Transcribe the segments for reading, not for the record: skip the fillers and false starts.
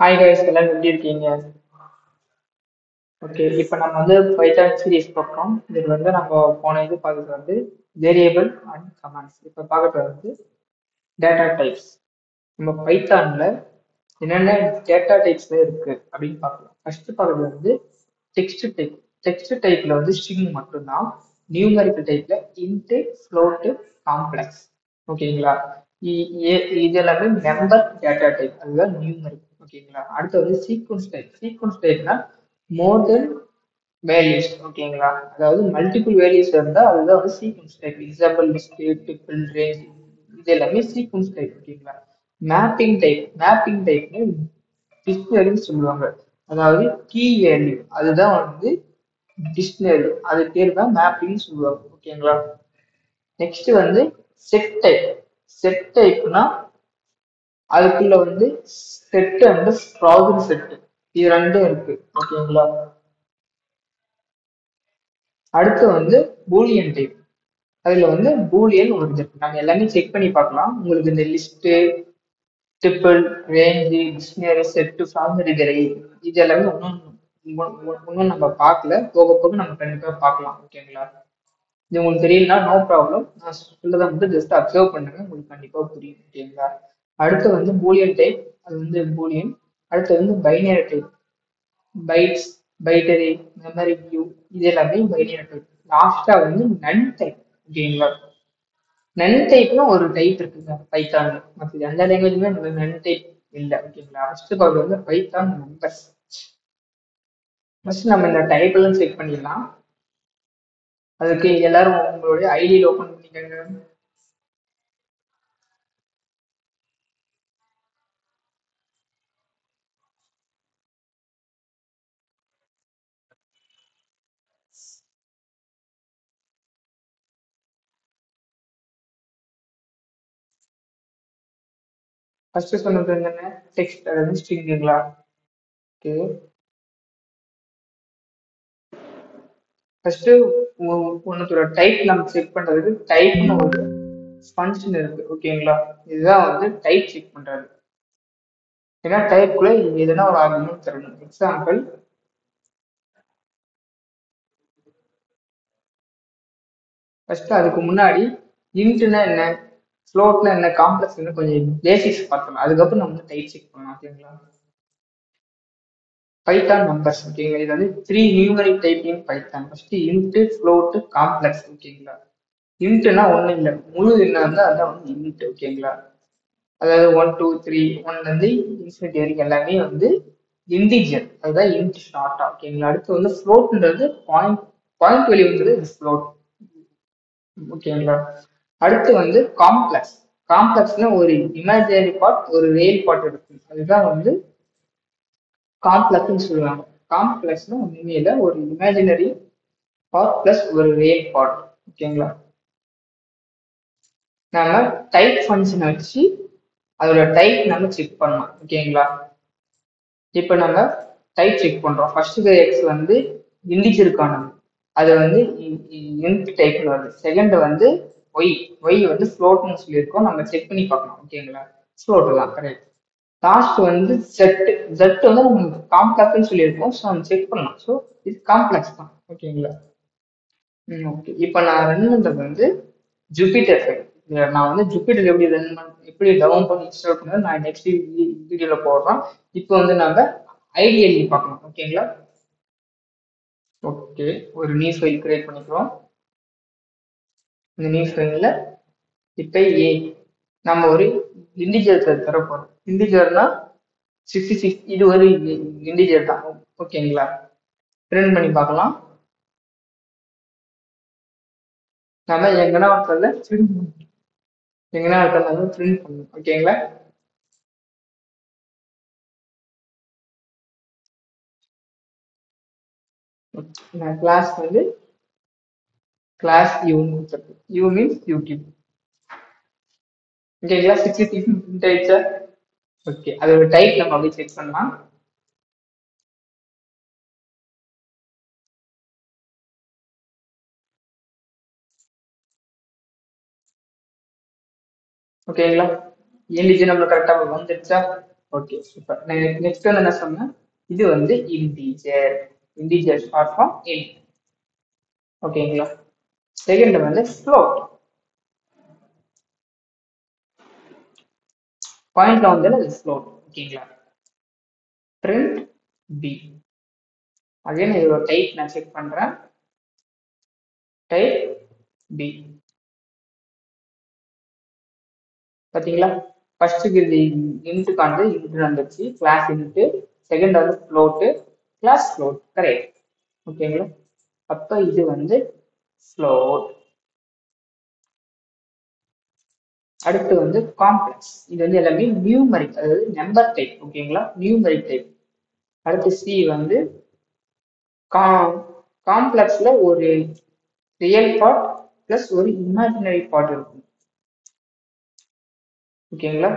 Hi guys, எல்லாரும் எப்படி இருக்கீங்க? ஓகே, இப்போ நம்ம வந்து பைத்தான் சீரிஸ் பார்க்குறோம். இதில் வந்து நம்ம போன இது பார்க்கறது வந்து வேரியபிள் அண்ட் கமாண்ட்ஸ். இப்போ பார்க்கறது வந்து டேட்டா டைப்ஸ். நம்ம பைத்தான்ல என்னென்ன டேட்டா டைப்ஸ்ல இருக்கு அப்படின்னு பார்க்கலாம். ஃபர்ஸ்ட் பார்க்கறது வந்து டெக்ஸ்ட் டைப். டெக்ஸ்ட் டைப்ல வந்து ஸ்ட்ரிங் மட்டும்தான். நியூமரிக்கல் டைப்ல இன்ட், ஃப்ளோட், காம்ப்ளெக்ஸ். ஓகேங்களா? இது எல்லாமே நம்பர் டேட்டா டைப், அதுதான் நியூமரிக். ஓகேங்களா? அடுத்து வந்து சீக்வன்ஸ் டைப். சீக்வன்ஸ் டைப்னா மோர் தென் வேல்யூஸ். ஓகேங்களா? அதாவது மல்டிபிள் வேல்யூஸ் இருந்தா அதுதான் வந்து sequence type. Example list, டிபிள், range, இது எல்லாமே சீக்வன்ஸ் டைப். ஓகேங்களா? Mapping type. மேப்பிங் டைப்னு டிக்ஷனரின்னு சொல்லுவாங்க. அதாவது கீ வேல்யூ அதுதான் வந்து டிக்ஷனரி, அது பேர் தான் மேப்பிங் சொல்லுவாங்க. ஓகேங்களா? நெக்ஸ்ட் வந்து செட் டைப். செட் டைப்னா அதுக்குள்ள வந்து செட் அண்ட் ப்ராப்ளம் செட், இது ரெண்டும் இருக்கு. ஓகேங்களா? அடுத்து வந்து பூலியன் டைப். அதுல வந்து பூலியன் வருது. நம்ம எல்லாமே செக் பண்ணி பார்க்கலாம். உங்களுக்கு இந்த லிஸ்ட், டிபிள், ரேஞ்சு, டிக்ஷனரி, செட்டு, ஃபார்மரி, இது எல்லாமே இன்னும் நம்ம பார்க்கல. போக போக நம்ம கண்டிப்பா பார்க்கலாம். ஓகேங்களா? இது உங்களுக்கு தெரியலனா நோ ப்ராப்ளம், நான் சொல்றதை மட்டும் ஜஸ்ட் அப்சர்வ் பண்ணுங்க, உங்களுக்கு கண்டிப்பா புரியும். ஓகேங்களா? அடுத்து வந்து பூலியன் டைப், அது வந்து பூலியன். அடுத்து வந்து binary type. Bytes, bytearray, memory view, இது எல்லாமே பைனரி டைப். லாஸ்டா வந்து நன் டைப். ஓகேங்களா? நன் டைப்னு ஒரு டைப் இருக்குங்க பைத்தான்ல. மற்ற எந்த லாங்குவேஜ்மே நன் டைப் இல்லை. ஓகேங்களா? ஃபர்ஸ்ட் பார்க்க வந்து பைத்தான் நம்பர்ஸ். ஃபர்ஸ்ட் நம்ம இந்த டைப் எல்லாம் செக் பண்ணிடலாம். அதுக்கு எல்லாரும் உங்களுடைய ஐடியில் ஓப்பன் பண்ணிக்கோங்க. ஃபர்ஸ்ட் சொன்னது என்னென்ன? டெக்ஸ்ட், அதாவது ஸ்ட்ரிங்குங்களா? ஓகே. ஃபர்ஸ்ட் உன்னத்தோட டைப் நம்ம செக் பண்றதுக்கு டைப்னு ஒரு ஃபங்க்ஷன் இருக்கு. ஓகேங்களா? இதுதான் வந்து டைப் செக் பண்றது. ஏன்னா டைப்குள்ள எதுனா ஒரு ஆர்குமெண்ட் தரணும். எக்ஸாம்பிள், ஃபர்ஸ்ட் அதுக்கு முன்னாடி இன்ட்னா என்ன, ஃப்ளோட்னா என்ன, காம்ப்ளெக்ஸ் என்ன, கொஞ்சம் பேசிக்ஸ் பார்க்கலாம். அதுக்கப்புறம் நம்ம வந்து டைப் செக் பண்ணலாம். ஓகேங்களா? Python numbers. ஓகேங்களா? இது வந்து three numeric typing Python. First int, float, complex. ஓகேங்களா? இன்ட்னா ஒண்ணு இல்லை, முழு என்ன இருந்தா அதான் வந்து இன்ட். ஓகேங்களா? அதாவது 1 2 3 ஒன்ல இருந்து இன்ஃபினிட்டி வரைக்கும் எல்லாமே வந்து இன்டிஜர், அதுதான் இன்ட் ஷார்ட்டா. ஓகேங்களா? அடுத்து வந்து ஃப்ளோட்ன்றது பாயிண்ட், பாயிண்ட் வெளியே ஃப்ளோட். ஓகேங்களா? அடுத்து வந்து காம்ப்ளெக்ஸ். காம்ப்ளெக்ஸ்னா ஒரு இமேஜினரி பார்ட், ஒரு ரியல் பார்ட் இருக்கு, அதுதான் வந்து காம்ப்ளெக்ஸ்னு சொல்லுவாங்க. காம்ப்ளெக்ஸ்னா உண்மையில ஒரு இமேஜினரி பார்ட் பிளஸ் ஒரு ரியல் பார்ட். ஓகேங்களா? நம்ம டைப் ஃபங்க்ஷன் வச்சு அதோட டைப் நம்ம செக் பண்ணலாம். ஓகேங்களா? இப்போ நம்ம டைப் செக் பண்றோம். ஃபர்ஸ்ட் எக்ஸ் வந்து இண்டிஜருக்கானது, அது வந்து இன்ட் டைப்னு வருது. செகண்ட் வந்து ஒய், ஒய் வந்து ஃப்ளோட்னு சொல்லியிருக்கோம், நம்ம செக் பண்ணி பார்க்கலாம். ஓகேங்களா? ஃப்ளோட் தான் கரெக்ட். லாஸ்ட் வந்து செட். ஜெட் வந்து நம்ம காம்ப்ளெக்ஸ்னு சொல்லியிருக்கோம், ஸோ நம்ம செக் பண்ணலாம். ஸோ இது காம்ப்ளெக்ஸ் தான். ஓகேங்களா? ஓகே. இப்போ நான் ரன் பண்றது வந்து ஜூபிட்டர் ஃபைல். நான் வந்து ஜூபிட்டர் எப்படி ரன் பண்ண, எப்படி டவுன் பண்ணி இன்ஸ்டால் பண்ணது நான் நெக்ஸ்ட் வீடியோல போடுறோம். இப்போ வந்து நம்ம ஐடிஎல்இ பார்க்கலாம். ஓகேங்களா? ஓகே, ஒரு நியூ ஃபைல் கிரியேட் பண்ணிக்கிறோம். இந்த நியூ ஃபைல்ல இப்போ நம்ம ஒரு இண்டிஜர் தர போறோம். இண்டிஜர்னா 66, இது ஒரு இண்டிஜர் தான். ஓகேங்களா? பிரிண்ட் பண்ணி பார்க்கலாம். நம்ம எங்கன்னா ஒருத்தர்ல பிரிண்ட் பண்ணணும், எங்கன்னா ஒருத்தர் பிரிண்ட் பண்ணணும். ஓகேங்களா? நான் கிளாஸ் வந்து கிளாஸ் யூன்னு கொடுத்துருக்கேன். You means YouTube. ஓகேங்களா? 66 பிரிண்ட் ஆயிடுச்சா? ஓகே, அதோட டைப் நம்ம அப்படியே செக் பண்ணலாம். ஓகேங்களா? இண்டிஜர் நம்ம கரெக்டா வந்துருச்சா? Okay super. நெக்ஸ்ட் வந்து என்ன சொன்னேன், இது வந்து integer. Integer short form int. ஓகேங்களா. செகண்ட் வந்து ஃப்ளோட். பாயிண்ட்ல வந்து அது ஃப்ளோட். ஓகேங்களா. Print B. அகைன் இது ஒரு டைப் நான் செக் பண்றேன். Type B. பாத்தீங்களா, ஃபர்ஸ்ட் இது இன்ட்டுக்கானது இன்ட் வந்துச்சு, கிளாஸ் இன்ட். செகண்ட் வந்து ஃப்ளோட், கிளாஸ் ஃப்ளோட். கரெக்ட். ஓகேங்களா. அப்ப இது வந்து ஃப்ளோட். அடுத்து வந்து காம்ப்ளெக்ஸ். இது வந்து எல்லாமே நியூமரிக், அதாவது நம்பர் டைப். ஓகேங்களா, நியூமரிக் டைப். அடுத்து சி வந்து காம்ப்ளெக்ஸ்ல ஒரு ரியல் பார்ட் பிளஸ் ஒரு இமேஜினரி பார்ட் இருக்கும். ஓகேங்களா.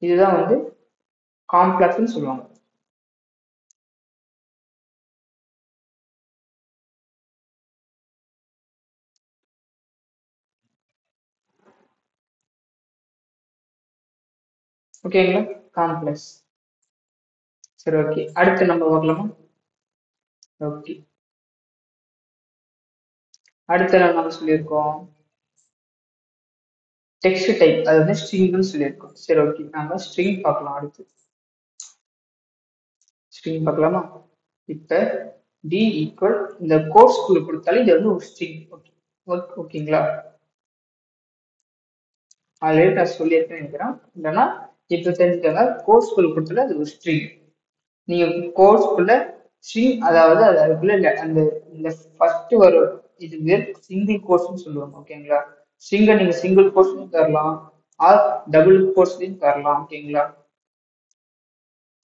இதுதான் வந்து காம்ப்ளெக்ஸ்னு சொல்லுவாங்க. ஓகேங்களா, காம்ப்ளெக்ஸ். சரி ஓகே, அடுத்து நம்ம வரலாமா. ஓகே, அடுத்து நம்ம சொல்லியிருக்கோம் டெக்ஸ்ட் டைப், அது வந்து ஸ்ட்ரிங்னு சொல்லியிருக்கோம். சரி ஓகே, நாம ஸ்ட்ரிங் பார்க்கலாம். அடுத்து ஸ்ட்ரிங் பார்க்கலாமா. இப்ப டி ஈக்குவல் இந்த கோர்ஸ்குள்ள கொடுத்தாலும் இது வந்து ஒரு ஸ்ட்ரிங். ஓகேங்களா. ஆல்ரெடி நான் சொல்லியிருக்கேன்னு நினைக்கிறேன், இல்லைன்னா இப்ப தெரிஞ்சுக்கோங்க. கோர்ஸ்குள்ள கொடுத்தாலும் அது ஒரு ஸ்ட்ரிங். நீங்க கோர்ஸ்குள்ள ஸ்ட்ரிங், அதாவது அதுக்குள்ள அந்த இந்த ஃபர்ஸ்ட் வரும் இது வெறும் சிங்கிள் கோர்ஸ்னு சொல்லுவாங்க. ஓகேங்களா. ஸ்ட்ரிங்கை நீங்க சிங்கிள் கோர்ஸ்லயும் தரலாம், ஆர் டபுள் கோர்ஸ்லயும் தரலாம். ஓகேங்களா.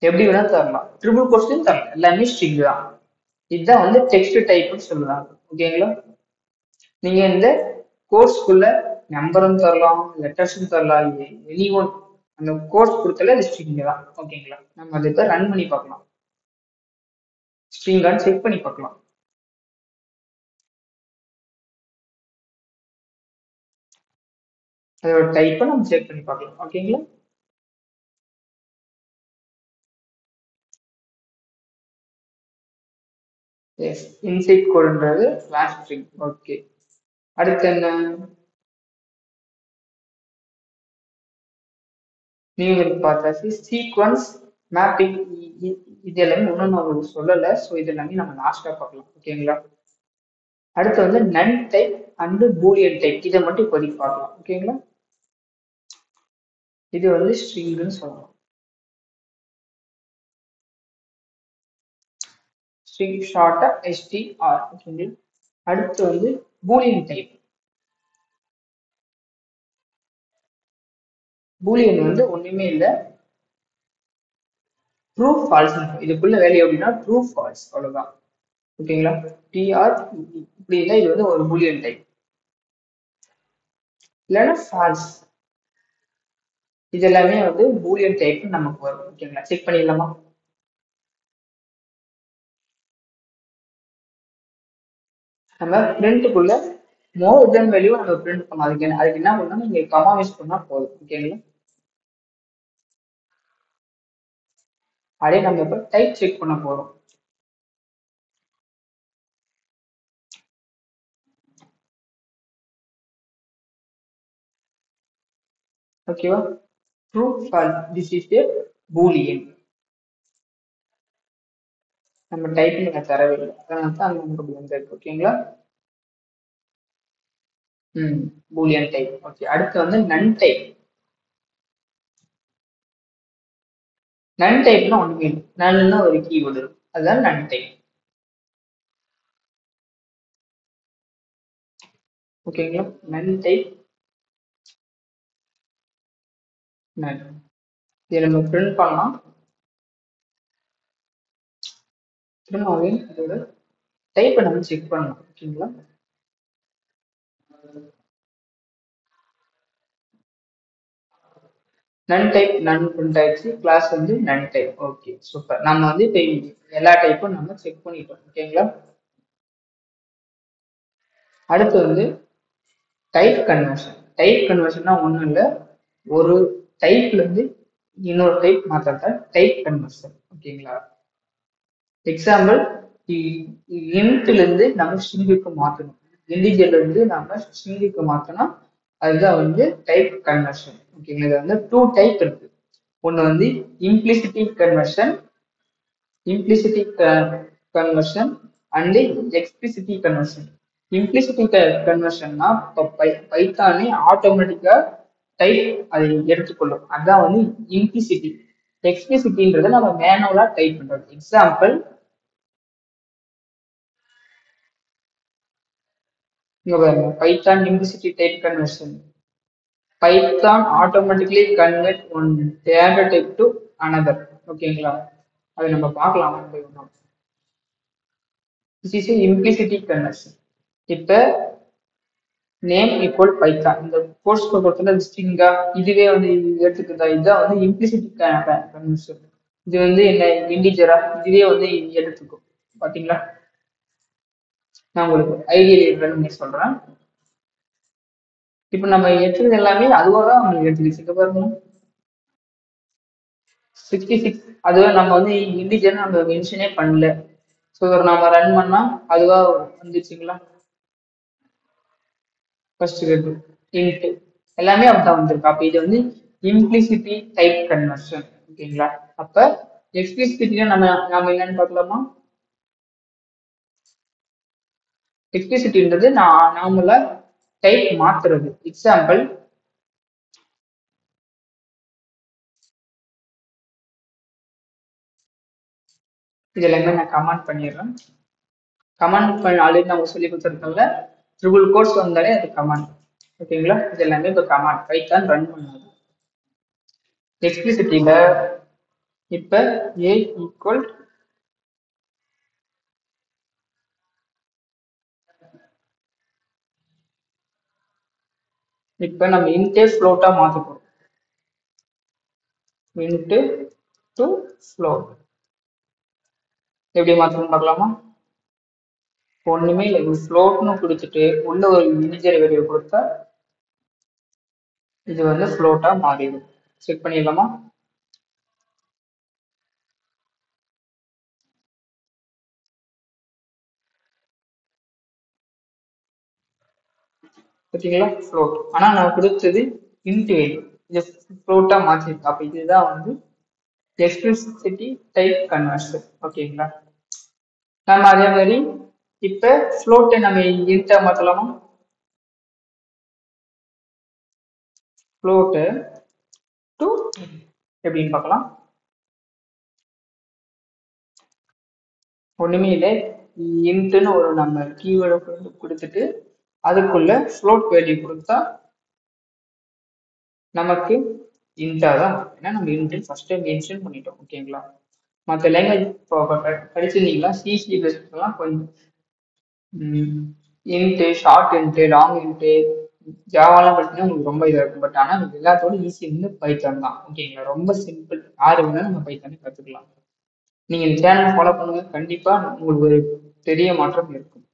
எப்படி வேணா தரலாம், ட்ரிபிள் கோர்ஸ்லயும் தரலாம். எல்லாமே ஸ்ட்ரிங் தான். இதுதான் வந்து டெக்ஸ்ட் டைப்னு சொல்லுவாங்க. ஓகேங்களா. நீங்க இந்த கோர்ஸ்க்குள்ள நம்பரும் தரலாம், லெட்டர்ஸும் தரலாம், எனி ஒன். அந்த கோர்ஸ் கொடுத்தாலே அது ஸ்ட்ரிங் தான். ஓகேங்களா. நம்ம அதை இப்போ ரன் பண்ணி பார்க்கலாம். ஸ்ட்ரிங்கான்னு செக் பண்ணி பார்க்கலாம். அதோட டைப்பை நம்ம செக் பண்ணி பார்க்கலாம். ஓகேங்களா. எஸ், இன்சைட் கோடுன்றது கிளாஸ் ஸ்ட்ரிங். ஓகே, அடுத்து என்ன, நியூமரிக் பார்த்தாச்சு. சீக்வன்ஸ், மேப்பிங், இது எல்லாமே இன்னும் நான் உங்களுக்கு சொல்லலை. ஸோ இது எல்லாமே நம்ம லாஸ்ட்டாக பார்க்கலாம். ஓகேங்களா. அடுத்து வந்து நன் டைப் அண்ட் பூலியன் டைப், இதை மட்டும் இப்போதைக்கு பார்க்கலாம். ஓகேங்களா. இது வந்து ஸ்ட்ரிங்னு சொல்லலாம். ஸ்ட்ரிங் ஷார்ட்டா str. ஓகேங்களா. அடுத்து வந்து பூலியன் டைப். பூலியன் வந்து ஒண்ணுமே இல்லை, ட்ரூ ஃபால்ஸ். இதுக்குள்ள வேல்யூ அப்படின்னா ட்ரூ ஃபால்ஸ், அவ்வளவுதான். ஓகேங்களா. tr இப்படி இருந்தா இது வந்து ஒரு பூலியன் டைப், இல்லைன்னா ஃபால்ஸ். இது எல்லாமே வந்து பூலியன் டைப் நமக்கு வரும். ஓகேங்களா. செக் பண்ணிடலாமா. நம்ம பிரிண்ட்டுக்குள்ள மோர் தென் வேல்யூ நம்ம பிரிண்ட் பண்ணலாம். அதுக்கு என்ன பண்ணணும், நீங்க கமா யூஸ் பண்ணா போதும். ஓகேங்களா. அதே நம்ம இப்ப டைப் செக் பண்ண போறோம். ஓகேவா. True falls, this is a Boolean. நம்ம டைப்பிங் தரவில்லை, அதனால தான் அந்த நமக்கு வந்திருக்கு. ஓகேங்களா. Boolean type. ஓகே, அடுத்து வந்து நன் டைப். நன் டைப்னா ஒண்ணுமே இல்லை, நன்னா ஒரு கீவேர்டு இருக்கும், அதுதான் நன் டைப். ஓகேங்களா. நன் டைப், நன். இதை நம்ம பிரிண்ட் பண்ணலாம். திரும்பவே இதோட டைப்பை நம்ம செக் பண்ணலாம். ஓகேங்களா. நன் டைப், நன் பிரிண்ட் ஆயிடுச்சு. கிளாஸ் வந்து நன் டைப். Okay super. நம்ம வந்து இப்போ எல்லா டைப்பும் நம்ம செக் பண்ணிட்டோம். ஓகேங்களா. அடுத்து வந்து டைப் கன்வர்ஷன். டைப் கன்வர்ஷன்னா ஒன்றும் இல்லை, ஒரு டைப்ல இருந்து இன்னொரு டைப் மாத்திரத்தை டைப் கன்வர்ஷன். ஓகேங்களா? எக்ஸாம்பிள், இன்ட்ல இருந்து நம்ம ஸ்ட்ரிங்குக்கு மாத்தணும், இண்டிஜர்ல இருந்து நம்ம ஸ்ட்ரிங்குக்கு மாத்தணும், அதுதான் வந்து டைப் கன்வர்ஷன். ஓகேங்களா? இது வந்து டூ டைப் இருக்கு. ஒன்று வந்து implicit conversion, implicit conversion and explicit conversion. Implicit conversionனா பைத்தானே ஆட்டோமேட்டிக்கா டைப் அதை எடுத்துக்கொள்ளும், அதான் வந்து இம்ப்ளிசிட்டி. எக்ஸ்பிளிசிட்டின்றதை நம்ம மேனுவலா டைப் பண்றது. எக்ஸாம்பிள், இங்க பாருங்க, Python implicit type conversion. Python automatically convert one data type to another. ஓகேங்களா? அதை நம்ம பார்க்கலாம். This is a implicit conversion. இப்ப நேம் ஈக்குவல் பைத்தான், இந்த கோர்ஸ் பொறுத்தல ஸ்ட்ரிங்கா இதுவே வந்து எடுத்துக்கிட்டா இதுதான் வந்து இம்ப்ளிசிட் கன்வர்ஷன். இது வந்து என்ன இண்டிஜரா இதுவே வந்து எடுத்துக்கும். பாத்தீங்களா? நான் உங்களுக்கு ஐடியல் ரன் சொல்றேன். இப்ப நம்ம எடுத்தது எல்லாமே அதுவா தான் உங்களுக்கு எடுத்துக்கிச்சு. பாருங்க 66, அதுவே நம்ம வந்து இண்டிஜர் நம்ம மென்ஷனே பண்ணல. ஸோ நம்ம ரன் பண்ணா அதுவா வந்துச்சுங்களா? ஃபர்ஸ்ட் இருக்கு இன்ட், எல்லாமே அப்படிதான் வந்திருக்கு. அப்ப இது வந்து இம்ப்ளிசிட்டி டைப் கன்வர்ஷன். ஓகேங்களா? அப்ப எக்ஸ்பிளிசிட்டியா நம்ம என்னன்னு பார்க்கலாமா? எக்ஸ்பிளிசிட்டின்றது நாமள டைப் மாத்துறது. எக்ஸாம்பிள், இது எல்லாமே நான் கமெண்ட் பண்ணிடுறேன். கமெண்ட் பண்ண ஆல்ரெடி நம்ம சொல்லி கொடுத்துருக்கோம்ல, ட்ரிபிள் கோர்ஸ் வந்தாலே அது கமெண்ட். ஓகேங்களா? இது எல்லாமே இப்போ கமெண்ட் பைத்தான் ரன் பண்ணாது. எக்ஸ்பிளிசிட்டியில இப்ப a ஈக்குவல் இப்ப நம்ம இன்டே ஃப்ளோட்டா மாத்த போறோம். இன்ட் டு ஃப்ளோட் எப்படி மாத்தணும் பார்க்கலாமா? ஒண்ணுமே இல்லை, ஃப்ளோட்னு கொடுத்துட்டு உள்ள ஒரு இன்டிஜர் வேல்யூ கொடுத்தா இது வந்து ஃப்ளோட்டா மாறிடும். செக் பண்ணிடலாமா? பார்த்தீங்களா? ஃப்ளோட். ஆனா நான் கொடுத்தது இன்ட் வேல்யூ, இது ஃப்ளோட்டா மாற்றிருக்கு. அப்ப இதுதான் வந்து எக்ஸ்பிளிசிட்டி டைப் கன்வர்ஷன். ஓகேங்களா? நம்ம அதே மாதிரி இப்ப ஃப்ளோட்டை நம்ம இன்ட்டா மாத்தலாமா? ஃப்ளோட் டு எப்படின்னு பார்க்கலாம். ஒண்ணுமே இல்லை, இன்ட்னு ஒரு நம்ம கீவேர்டை கொடுத்துட்டு அதுக்குள்ள ஃப்ளோட் வேல்யூ கொடுத்தா நமக்கு இன்டா தான். ஏன்னா நம்ம இன்ட் ஃபர்ஸ்ட் மென்ஷன் பண்ணிட்டோம். ஓகேங்களா? மற்ற லாங்குவேஜ் படிச்சிருந்தீங்களா? சிசி எல்லாம் கொஞ்சம் int, short int, long int, ஜாவாலாம் படிச்சீங்கன்னா உங்களுக்கு ரொம்ப இதாக இருக்கும். பட் ஆனால் இது எல்லாத்தோட ஈஸி வந்து பைத்தான் தான். ஓகேங்களா? ரொம்ப சிம்பிள். யாரு வேணாலும் நம்ம பைத்தானே கற்றுக்கலாம். நீங்கள் இந்த சேனல் ஃபாலோ பண்ணுங்க, கண்டிப்பாக உங்களுக்கு ஒரு பெரிய மாற்றம் இருக்கும்.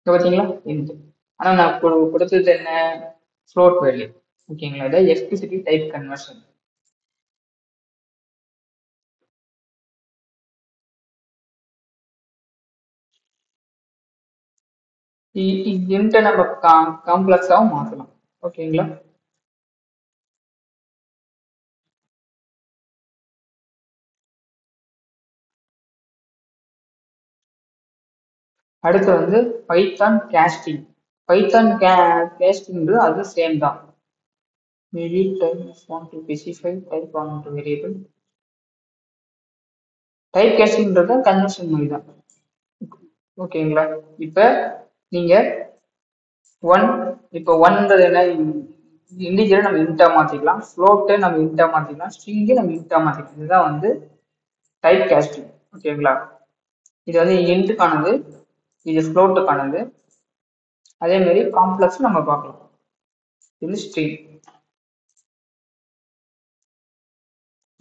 பார்த்தீங்களா? இன்ட்டு. ஆனால் நான் கொடுத்தது என்ன? Float value. ஓகேங்களா? இதை எக்ஸ்பிளிசிட்டி டைப் கன்வர்ஷன். இன்ட்டை நம்ம காம்ப்ளெக்ஸாகவும் மாற்றலாம். ஓகேங்களா? அடுத்து வந்து பைத்தான் கேஸ்டிங். பைத்தான் கேஸ்டிங் அது சேம் தான். Maybe types want to specify type on to variable. Type கேஸ்டிங்ன்றது கன்வர்ஷன் மாதிரி தான். ஓகேங்களா? இப்ப நீங்க ஒன், இப்போ ஒன்ன்றது என்ன? இண்டிஜரை நம்ம இன்ட்டா மாத்திக்கலாம், ஃப்ளோட்டை நம்ம இன்ட்டா மாத்திக்கலாம், ஸ்ட்ரிங்கை நம்ம இன்ட்டா மாத்திக்கலாம். இதுதான் வந்து டைப் கேஸ்டிங். ஓகேங்களா? இது வந்து இன்ட்டுக்கானது, இது ஃப்ளோட்டுக்கானது. அதே மாதிரி காம்ப்ளெக்ஸ் நம்ம பார்க்கலாம். இது ஸ்ட்ரிங்.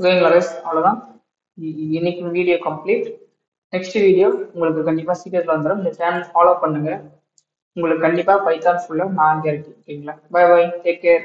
ஓகேங்களா? அவ்வளோதான். இன்னைக்கு வீடியோ கம்ப்ளீட். நெக்ஸ்ட் வீடியோ உங்களுக்கு கண்டிப்பாக சீக்கிரத்தில் வந்துடும். இந்த சேனல் ஃபாலோ பண்ணுங்க. உங்களுக்கு கண்டிப்பா பைத்தான் ஃபுல்லா நான் கேரண்டி. ஓகேங்களா? Bye bye, take care.